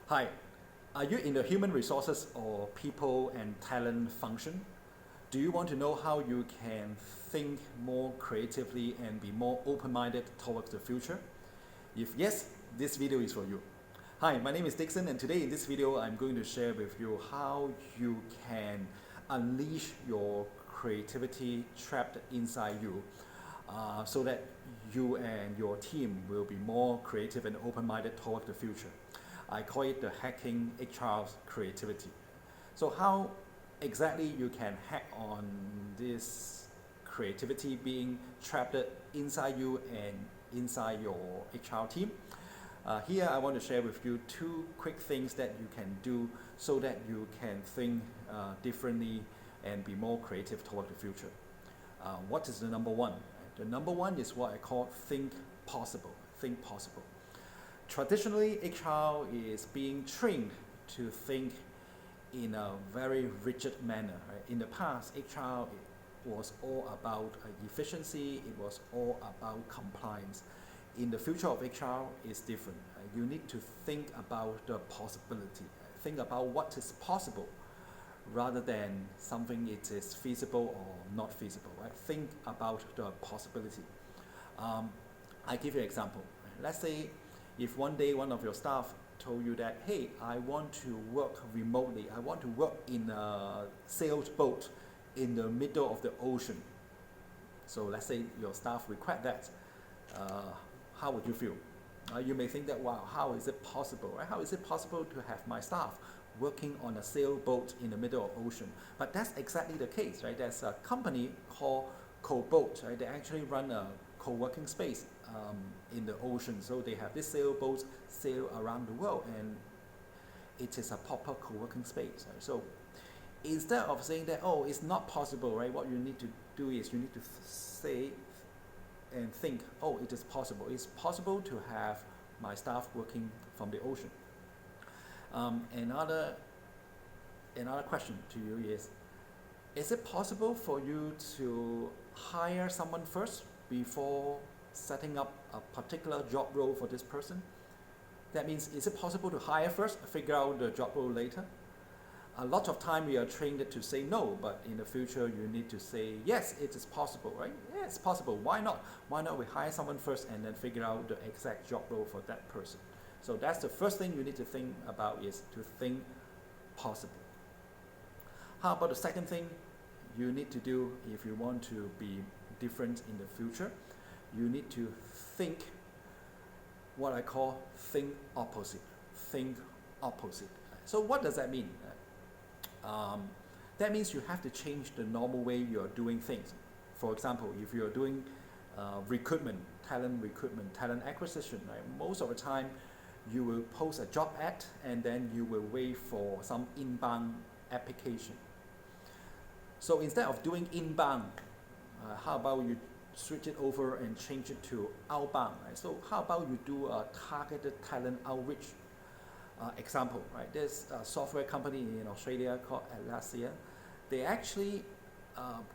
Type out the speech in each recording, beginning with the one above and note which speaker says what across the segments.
Speaker 1: Hi, are you in the human resources or people and talent function? Do you want to know how you can think more creatively and be more open-minded towards the future? If yes, this video is for you. Hi, my name is Dixon, and today in this video I'm going to share with you how you can unleash your creativity trapped inside you so that you and your team will be more creative and open-minded toward the future. I call it the hacking HR's creativity. So how exactly you can hack on this creativity being trapped inside you and inside your HR team? Here I want to share with you two quick things that you can do so that you can think differently and be more creative toward the future. What is the number one? The number one is what I call think possible. Think possible. Traditionally, HR is being trained to think in a very rigid manner. Right? In the past, HR was all about efficiency, it was all about compliance. In the future of HR, it's different. You need to think about the possibility. Think about what is possible rather than something it is feasible or not feasible. Right? Think about the possibility. I give you an example. Let's say if one day one of your staff told you that, hey, I want to work remotely, I want to work in a sailboat in the middle of the ocean. So let's say your staff request that, how would you feel? You may think that, wow, how is it possible? Right? How is it possible to have my staff working on a sailboat in the middle of ocean? But that's exactly the case, right? There's a company called Co-Boat, right? They actually run a co-working space in the ocean. So they have this sailboats sail around the world, and it is a proper co-working space. Right? So instead of saying that, oh, it's not possible, right? What you need to do is you need to say and think, oh, it is possible. It's possible to have my staff working from the ocean. Another question to you is it possible for you to hire someone first before setting up a particular job role for this person? That means, is it possible to hire first, figure out the job role later? A lot of time we are trained to say no, but in the future you need to say yes, it is possible, right? Yeah, it's possible. Why not? Why not we hire someone first and then figure out the exact job role for that person? So that's the first thing you need to think about, is to think possible. How about the second thing you need to do if you want to be different in the future? You need to think what I call think opposite. Think opposite. So what does that mean? That means you have to change the normal way you are doing things. For example, if you are doing recruitment, talent acquisition, right? Most of the time you will post a job ad and then you will wait for some inbound application. So instead of doing inbound, how about you switch it over and change it to outbound, right? So how about you do a targeted talent outreach? Example, right? There's a software company in Australia called Atlassian. They actually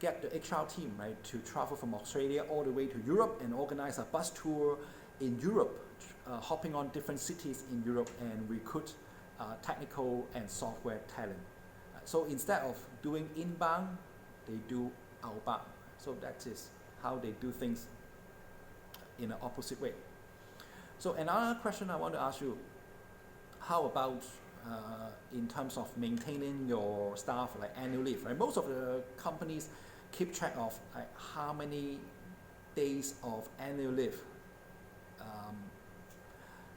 Speaker 1: get the HR team, right, to travel from Australia all the way to Europe and organize a bus tour in Europe, hopping on different cities in Europe and recruit technical and software talent. So instead of doing inbound, they do outbound. So that is how they do things in an opposite way. So another question I want to ask you, how about in terms of maintaining your staff, like annual leave, right? Most of the companies keep track of how many days of annual leave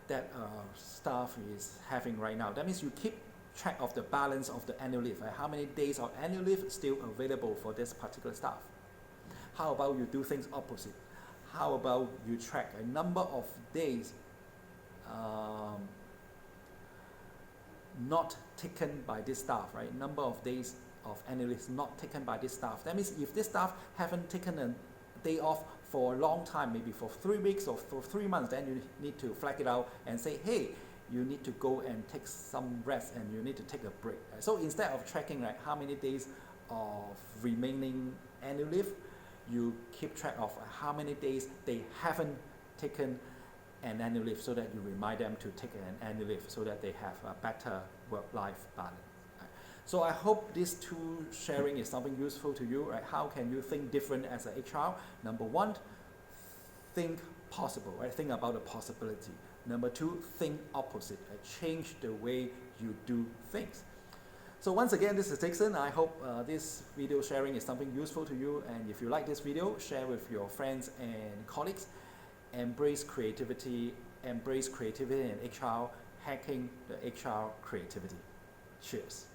Speaker 1: that staff is having right now. That means you keep track of the balance of the annual leave, right? How many days of annual leave is still available for this particular staff? How about you do things opposite? How about you track a number of days not taken by this staff, right? Number of days of annual leave not taken by this staff. That means if this staff haven't taken a day off for a long time, maybe for 3 weeks or for 3 months, then you need to flag it out and say, hey, you need to go and take some rest and you need to take a break. So instead of tracking like how many days of remaining annual leave, you keep track of how many days they haven't taken an annual leave, so that you remind them to take an annual leave so that they have a better work-life balance. Right? So I hope this tool sharing is something useful to you. Right? How can you think different as an HR? Number one, think possible. Right? Think about the possibility. Number two, think opposite. Right? Change the way you do things. So once again, this is Dickson. I hope this video sharing is something useful to you, and if you like this video, share with your friends and colleagues. Embrace creativity in HR, hacking the HR creativity. Cheers.